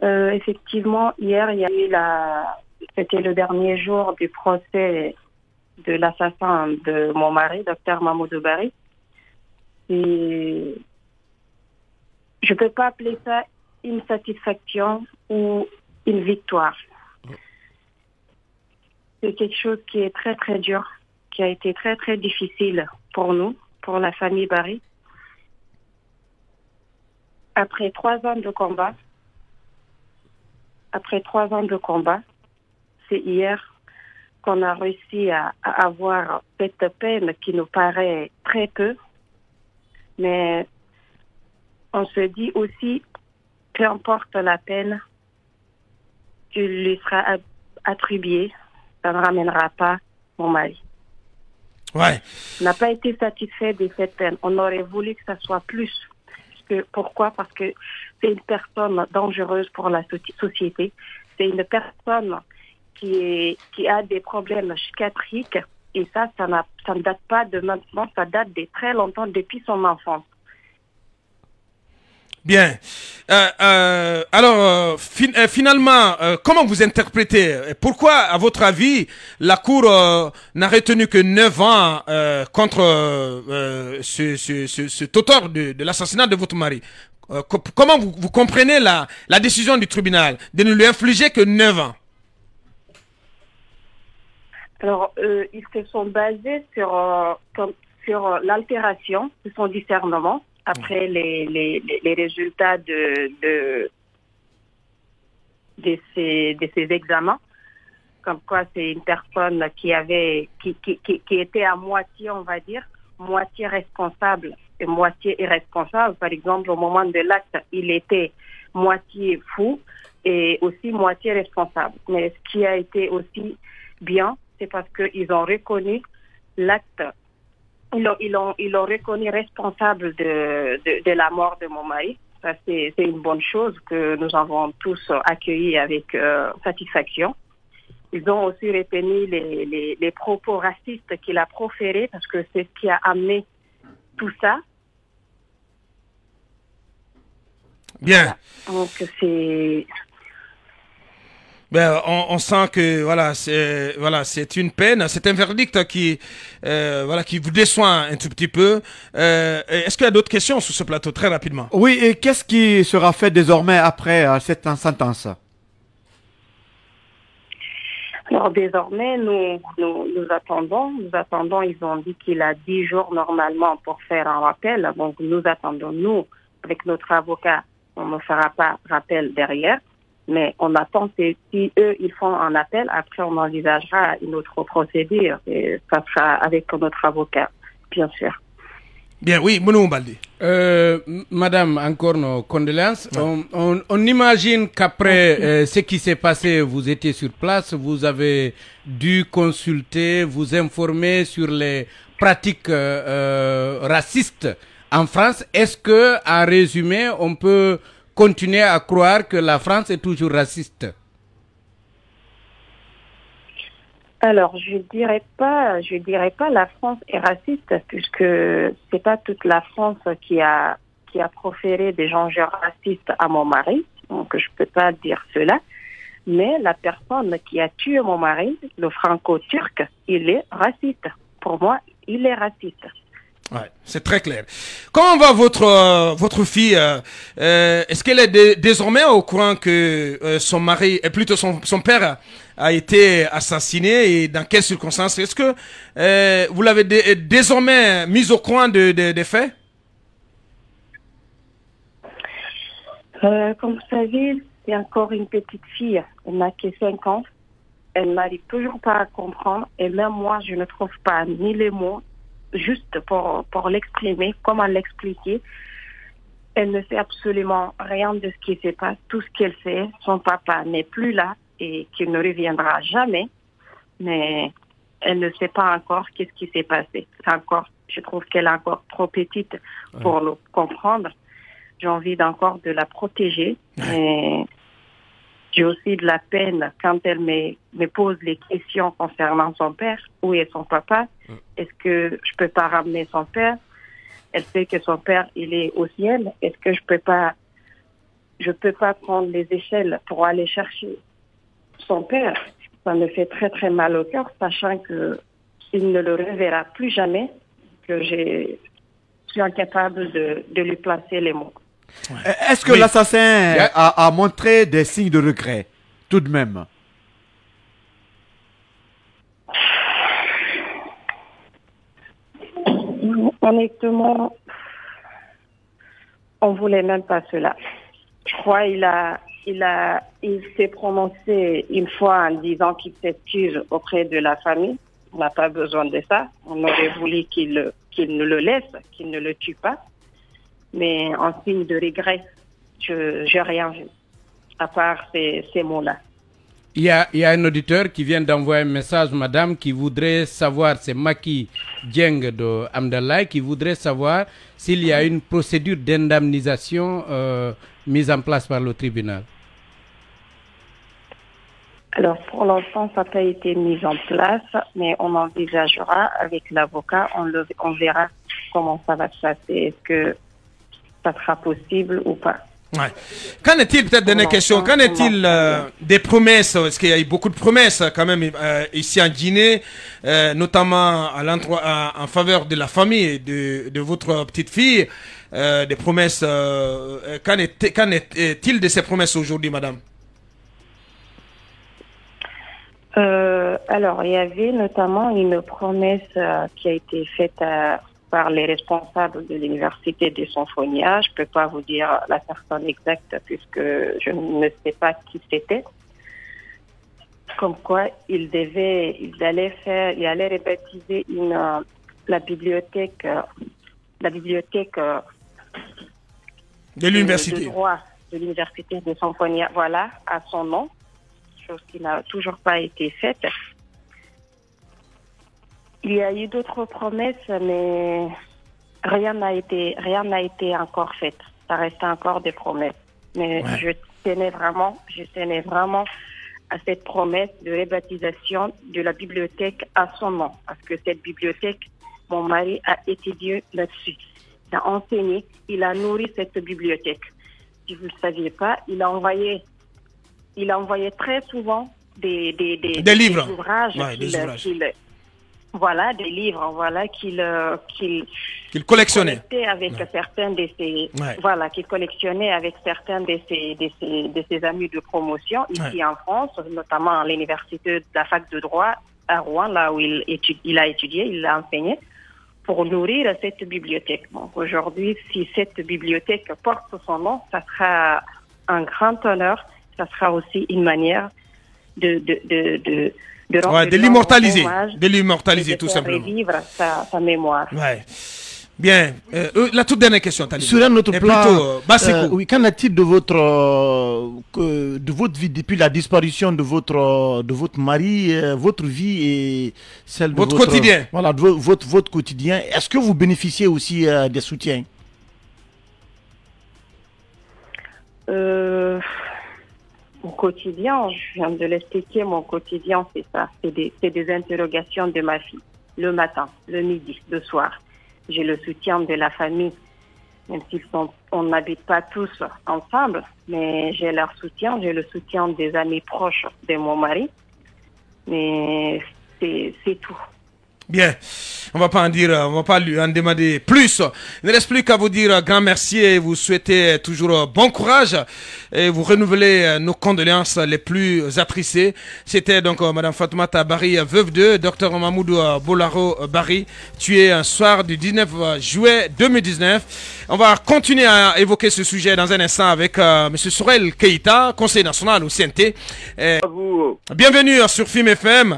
Effectivement, hier, il y a eu c'était le dernier jour du procès de l'assassin de mon mari, docteur Mahmoudou Bari. Et je ne peux pas appeler ça une satisfaction ou une victoire. C'est quelque chose qui est très, très dur, qui a été très, très difficile pour nous, pour la famille Bari. Après 3 ans de combat, c'est hier qu'on a réussi à avoir cette peine qui nous paraît très peu. Mais on se dit aussi, peu importe la peine qui lui sera attribuée, ça ne ramènera pas mon mari. Ouais. On n'a pas été satisfait de cette peine. On aurait voulu que ça soit plus. Pourquoi? Parce que c'est une personne dangereuse pour la société. C'est une personne qui a des problèmes psychiatriques. Et ça ne date pas de maintenant, ça date de très longtemps, depuis son enfance. Bien. Alors, finalement, comment vous interprétez? Pourquoi, à votre avis, la Cour n'a retenu que 9 ans contre cet auteur de l'assassinat de votre mari? Comment vous comprenez la décision du tribunal de ne lui infliger que 9 ans? Alors, ils se sont basés sur l'altération de son discernement après les résultats de ces examens, comme quoi c'est une personne qui était à moitié, on va dire, moitié responsable et moitié irresponsable. Par exemple, au moment de l'acte, il était moitié fou et aussi moitié responsable. Mais ce qui a été aussi bien, c'est parce qu'ils ont reconnu l'acte. Ils l'ont reconnu responsable de la mort de mon mari. Ça, c'est une bonne chose que nous avons tous accueilli avec satisfaction. Ils ont aussi retenu les propos racistes qu'il a proférés parce que c'est ce qui a amené tout ça. Bien. Voilà. Donc c'est... Ben, on sent que c'est une peine, c'est un verdict qui vous déçoit un tout petit peu. Est-ce qu'il y a d'autres questions sur ce plateau, très rapidement? Oui, et qu'est-ce qui sera fait désormais après cette sentence? Alors désormais, nous attendons. Ils ont dit qu'il a 10 jours normalement pour faire un rappel. Donc nous attendons, nous, avec notre avocat, on ne fera pas rappel derrière. Mais on attend que si eux, ils font un appel, après on envisagera une autre procédure. Et ça sera avec notre avocat, bien sûr. Bien, oui, Mounou Baldi. Madame, encore nos condoléances. Ouais. On imagine qu'après ce qui s'est passé, vous étiez sur place, vous avez dû consulter, vous informer sur les pratiques racistes en France. Est-ce que, en résumé, on peut continuer à croire que la France est toujours raciste? Alors, je dirais pas la France est raciste, puisque c'est pas toute la France qui a proféré des gens racistes à mon mari, donc je peux pas dire cela. Mais la personne qui a tué mon mari, le franco-turc, il est raciste. Pour moi, il est raciste. Ouais, c'est très clair. Comment va votre fille? Est-ce qu'elle est désormais au courant que son mari, et plutôt son père, a été assassiné, et dans quelles circonstances? Est-ce que vous l'avez désormais mise au courant des faits? Comme vous savez, c'est encore une petite fille. Elle n'a que 5 ans. Elle n'arrive toujours pas à comprendre, et même moi, je ne trouve pas ni les mots juste pour l'exprimer, comment l'expliquer. Elle ne sait absolument rien de ce qui se passe. Tout ce qu'elle sait, son papa n'est plus là et qu'il ne reviendra jamais. Mais elle ne sait pas encore qu'est-ce qui s'est passé. Je trouve qu'elle est encore trop petite pour le comprendre. J'ai envie encore de la protéger. Mais j'ai aussi de la peine quand elle me pose les questions concernant son père. Où est son papa? Est-ce que je peux pas ramener son père? Elle sait que son père, il est au ciel. Est-ce que je peux pas je peux pas prendre les échelles pour aller chercher son père. Ça me fait très très mal au cœur, sachant que il ne le reverra plus jamais, que je suis incapable de lui placer les mots. Est-ce que l'assassin a montré des signes de regret, tout de même? Honnêtement, on voulait même pas cela. Je crois il s'est prononcé une fois en disant qu'il s'excuse auprès de la famille. On n'a pas besoin de ça. On aurait voulu qu'il ne le laisse, qu'il ne le tue pas. Mais en signe de regret, je n'ai rien vu, à part ces mots-là. Il y a un auditeur qui vient d'envoyer un message, madame, qui voudrait savoir, c'est Maki Dieng de Amdallah, qui voudrait savoir s'il y a une procédure d'indemnisation mise en place par le tribunal. Alors, pour l'instant, ça n'a pas été mis en place, mais on envisagera avec l'avocat, on verra comment ça va se passer, est-ce que ça sera possible ou pas. Ouais. Qu'en est-il, peut-être dernière question, qu'en est-il des promesses? Parce qu'il y a eu beaucoup de promesses quand même ici en Guinée, notamment en faveur de la famille et de votre petite fille. Des promesses, qu'en est-il de ces promesses aujourd'hui, madame? Alors, il y avait notamment une promesse qui a été faite par les responsables de l'université de Symphonia. Je ne peux pas vous dire la personne exacte puisque je ne sais pas qui c'était. Comme quoi, il allait rebaptiser la bibliothèque de l'université. De droit de l'université de Symphonia, voilà, à son nom. Chose qui n'a toujours pas été faite. Il y a eu d'autres promesses, mais rien n'a été encore fait. Ça reste encore des promesses. Mais je tenais vraiment à cette promesse de rebaptisation de la bibliothèque à son nom. Parce que cette bibliothèque, mon mari a étudié là-dessus. Il a enseigné, il a nourri cette bibliothèque. Si vous ne le saviez pas, il a envoyé très souvent des livres. Des ouvrages, des livres, qu'il collectionnait avec certains de ses, qu'il collectionnait avec certains de ses amis de promotion ici en France, notamment à l'université de la fac de droit à Rouen, là où il a étudié, il a enseigné, pour nourrir cette bibliothèque. Donc aujourd'hui, si cette bibliothèque porte son nom, ça sera un grand honneur. Ça sera aussi une manière de l'immortaliser tout simplement. De revivre sa mémoire. Ouais. Bien. La toute dernière question, Talib. Sur un autre plan, oui, qu'en est-il de votre vie depuis la disparition de votre mari, votre vie et celle de votre quotidien. Voilà, votre quotidien. Est-ce que vous bénéficiez aussi des soutiens? Mon quotidien, je viens de l'expliquer, mon quotidien, c'est ça. C'est des interrogations de ma fille. Le matin, le midi, le soir. J'ai le soutien de la famille, même si on n'habite pas tous ensemble, mais j'ai leur soutien, j'ai le soutien des amis proches de mon mari. Mais c'est tout. Bien, on va pas lui en demander plus. Il ne reste plus qu'à vous dire grand merci et vous souhaiter toujours bon courage et vous renouveler nos condoléances les plus attristées. C'était donc Madame Fatoumata Bari, veuve de Dr Mamoudou Bolaro Bari, tuée un soir du 19 juillet 2019. On va continuer à évoquer ce sujet dans un instant avec Monsieur Sorel Keïta, conseiller national au CNT. Bienvenue sur FIM FM.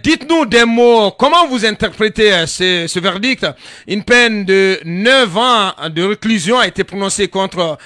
Dites-nous des mots. Comment vous interprétez ce verdict? Une peine de 9 ans de réclusion a été prononcée contre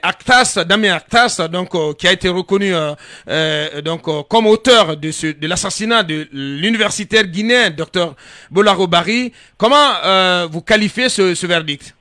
Actas, Damien Actas, donc qui a été reconnu comme auteur de l'assassinat de l'universitaire guinéen Dr Bolaro Bari. Comment vous qualifiez ce verdict?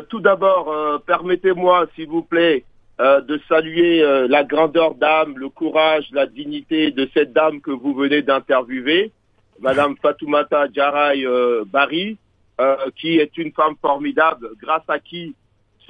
Tout d'abord, permettez-moi, s'il vous plaît, de saluer la grandeur d'âme, le courage, la dignité de cette dame que vous venez d'interviewer, Madame Fatoumata Diarra Bari, qui est une femme formidable, grâce à qui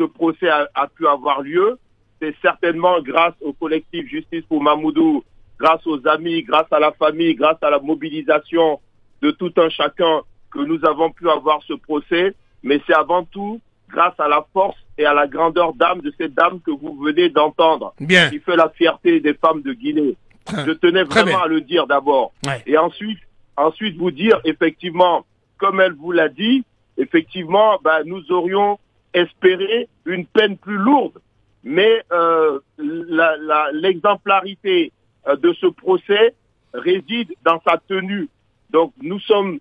ce procès a pu avoir lieu, c'est certainement grâce au collectif Justice pour Mamoudou, grâce aux amis, grâce à la famille, grâce à la mobilisation de tout un chacun que nous avons pu avoir ce procès. Mais c'est avant tout grâce à la force et à la grandeur d'âme de cette dame que vous venez d'entendre, qui fait la fierté des femmes de Guinée. Je tenais vraiment à le dire d'abord. Ouais. Et ensuite vous dire, effectivement, comme elle vous l'a dit, effectivement, nous aurions espéré une peine plus lourde. Mais l'exemplarité de ce procès réside dans sa tenue. Donc nous sommes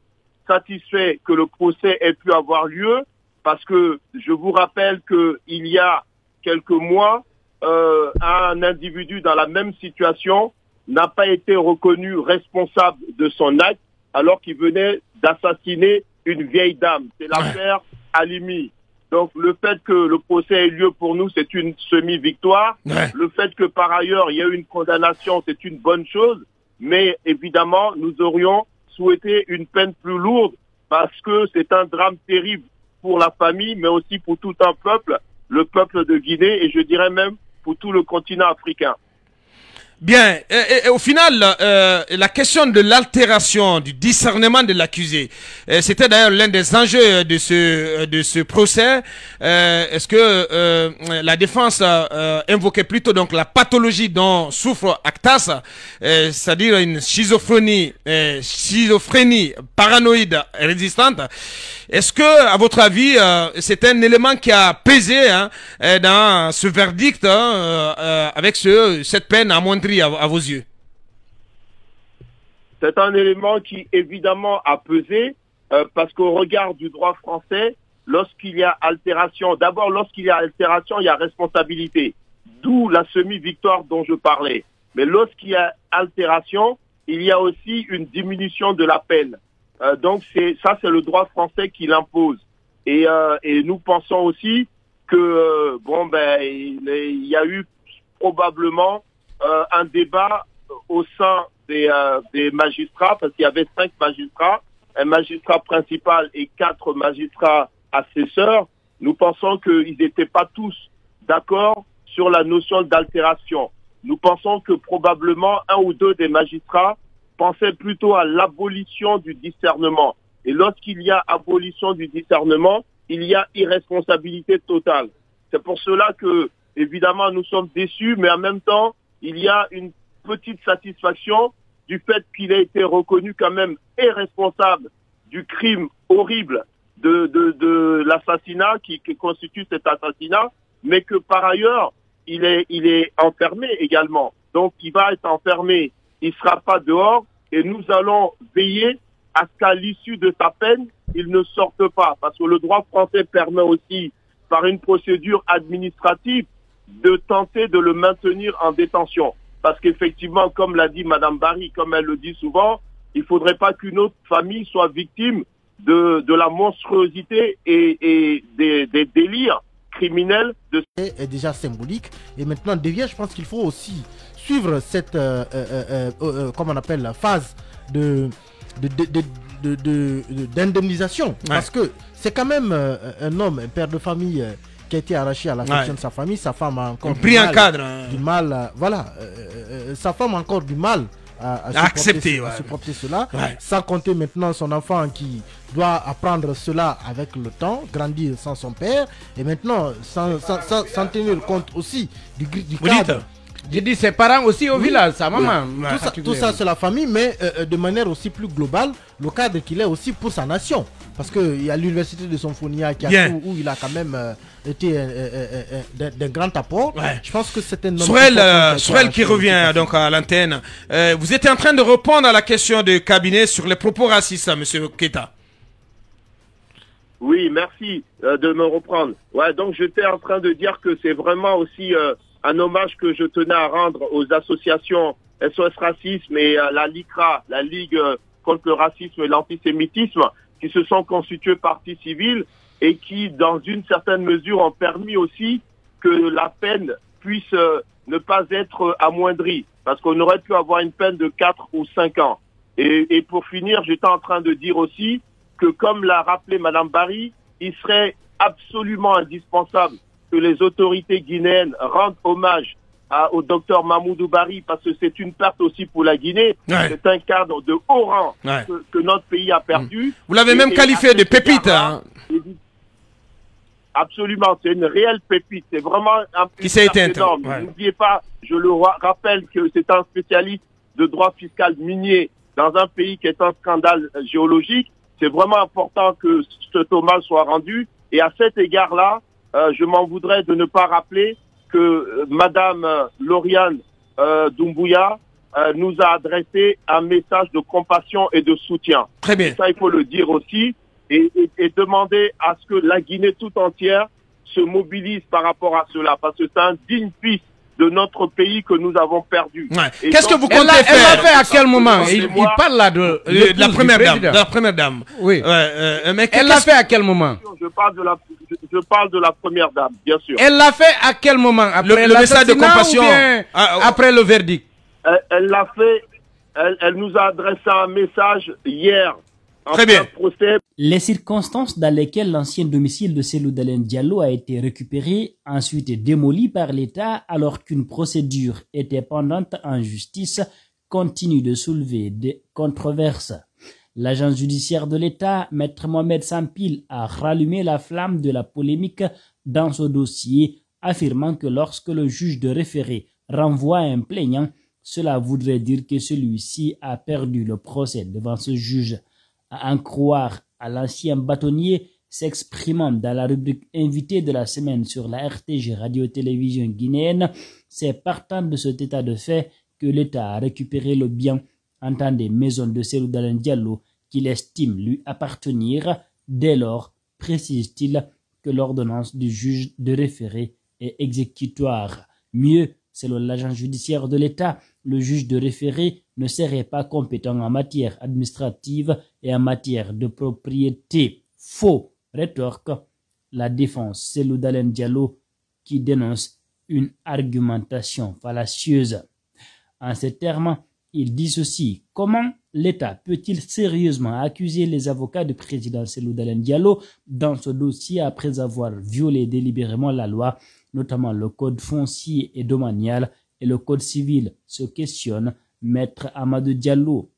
satisfaits que le procès ait pu avoir lieu, parce que je vous rappelle qu'il y a quelques mois, un individu dans la même situation n'a pas été reconnu responsable de son acte alors qu'il venait d'assassiner une vieille dame. C'est l'affaire Halimi. Donc le fait que le procès ait lieu pour nous, c'est une semi-victoire. Ouais. Le fait que par ailleurs il y ait une condamnation, c'est une bonne chose. Mais évidemment, nous aurions souhaité une peine plus lourde parce que c'est un drame terrible pour la famille, mais aussi pour tout un peuple, le peuple de Guinée, et je dirais même pour tout le continent africain. Bien, et au final, la question de l'altération du discernement de l'accusé, c'était d'ailleurs l'un des enjeux de ce procès. Est-ce que la défense invoquait plutôt donc la pathologie dont souffre Actas, c'est-à-dire une schizophrénie paranoïde résistante? Est-ce que, à votre avis, c'est un élément qui a pesé dans ce verdict avec cette peine amoindrie à vos yeux? C'est un élément qui, évidemment, a pesé parce qu'au regard du droit français, lorsqu'il y a altération, d'abord, lorsqu'il y a altération, il y a responsabilité. D'où la semi-victoire dont je parlais. Mais lorsqu'il y a altération, il y a aussi une diminution de la peine. Donc c'est le droit français qui l'impose. Et nous pensons aussi que il y a eu probablement un débat au sein des magistrats, parce qu'il y avait 5 magistrats, un magistrat principal et 4 magistrats assesseurs. Nous pensons qu'ils n'étaient pas tous d'accord sur la notion d'altération. Nous pensons que probablement 1 ou 2 des magistrats pensaient plutôt à l'abolition du discernement. Et lorsqu'il y a abolition du discernement, il y a irresponsabilité totale. C'est pour cela que, évidemment, nous sommes déçus, mais en même temps, il y a une petite satisfaction du fait qu'il ait été reconnu quand même responsable du crime horrible de l'assassinat qui constitue cet assassinat, mais que par ailleurs, il est enfermé également. Donc, il va être enfermé. Il ne sera pas dehors et nous allons veiller à ce qu'à l'issue de sa peine, il ne sorte pas. Parce que le droit français permet aussi, par une procédure administrative, de tenter de le maintenir en détention. Parce qu'effectivement, comme l'a dit Madame Barry, comme elle le dit souvent, il ne faudrait pas qu'une autre famille soit victime de la monstruosité et des délires criminels. Est déjà symbolique et maintenant devient, je pense qu'il faut aussi suivre cette comment on appelle la phase d'indemnisation, parce que c'est quand même un homme, un père de famille qui a été arraché à la section de sa famille. Sa femme a encore du mal, voilà, sa femme a encore du mal à supporter cela, sans compter maintenant son enfant qui doit apprendre cela avec le temps, grandir sans son père, et maintenant sans tenir compte aussi du cadre. J'ai dit ses parents aussi au village, sa maman. Tout ça c'est la famille, mais de manière aussi plus globale, le cadre qu'il est aussi pour sa nation. Parce qu'il y a l'université de Somphonia où il a quand même été d'un grand apport. Je pense que c'est un homme... Sorel qui revient donc à l'antenne. Vous étiez en train de répondre à la question du cabinet sur les propos racistes, M. Keita. Oui, merci de me reprendre. Ouais, donc j'étais en train de dire que c'est vraiment aussi... un hommage que je tenais à rendre aux associations SOS Racisme et la LICRA, la Ligue contre le racisme et l'antisémitisme, qui se sont constituées partie civile et qui, dans une certaine mesure, ont permis aussi que la peine puisse ne pas être amoindrie, parce qu'on aurait pu avoir une peine de 4 ou 5 ans. Et pour finir, j'étais en train de dire aussi que, comme l'a rappelé Madame Barry, il serait absolument indispensable que les autorités guinéennes rendent hommage au docteur Mahmoudou Bari, parce que c'est une perte aussi pour la Guinée. Ouais. C'est un cadre de haut rang que notre pays a perdu. Vous l'avez même qualifié de pépite. Hein. Absolument, c'est une réelle pépite. C'est vraiment un qui s'est éteint. Ouais. N'oubliez pas, je le rappelle, que c'est un spécialiste de droit fiscal minier dans un pays qui est un scandale géologique. C'est vraiment important que cet hommage soit rendu. Et à cet égard-là, je m'en voudrais de ne pas rappeler que Madame Lauriane Doumbouya nous a adressé un message de compassion et de soutien. Très bien. Et ça, il faut le dire aussi, et demander à ce que la Guinée tout entière se mobilise par rapport à cela, parce que c'est un digne fils de notre pays que nous avons perdu. Ouais. Qu'est-ce que vous comptez faire? Elle l'a fait à quel moment? Il parle là de la première dame. De la première dame. Oui. Mais elle l'a fait à quel moment? Je parle de la première dame, bien sûr. Elle l'a fait à quel moment? Après le message de compassion, après le verdict? Elle l'a fait. Elle nous a adressé un message hier. Très bien. Les circonstances dans lesquelles l'ancien domicile de Cellou Dalein Diallo a été récupéré, ensuite démoli par l'État alors qu'une procédure était pendante en justice, continuent de soulever des controverses. L'agence judiciaire de l'État, Maître Mohamed Sampil, a rallumé la flamme de la polémique dans ce dossier, affirmant que lorsque le juge de référé renvoie un plaignant, cela voudrait dire que celui-ci a perdu le procès devant ce juge. À en croire à l'ancien bâtonnier s'exprimant dans la rubrique invité de la semaine sur la RTG Radio-Télévision guinéenne, c'est partant de cet état de fait que l'État a récupéré le bien en temps des maisons de Cellou Dalein Diallo qu'il estime lui appartenir. Dès lors, précise-t-il que l'ordonnance du juge de référé est exécutoire. Mieux, selon l'agent judiciaire de l'État, le juge de référé ne serait pas compétent en matière administrative et en matière de propriété. Faux, rétorque la défense Cellou Dalein Diallo qui dénonce une argumentation fallacieuse. En ces termes, il dissocie comment l'État peut-il sérieusement accuser les avocats du président Cellou Dalein Diallo dans ce dossier après avoir violé délibérément la loi, notamment le code foncier et domanial et le code civil, se questionne Maître Amadou Diallo,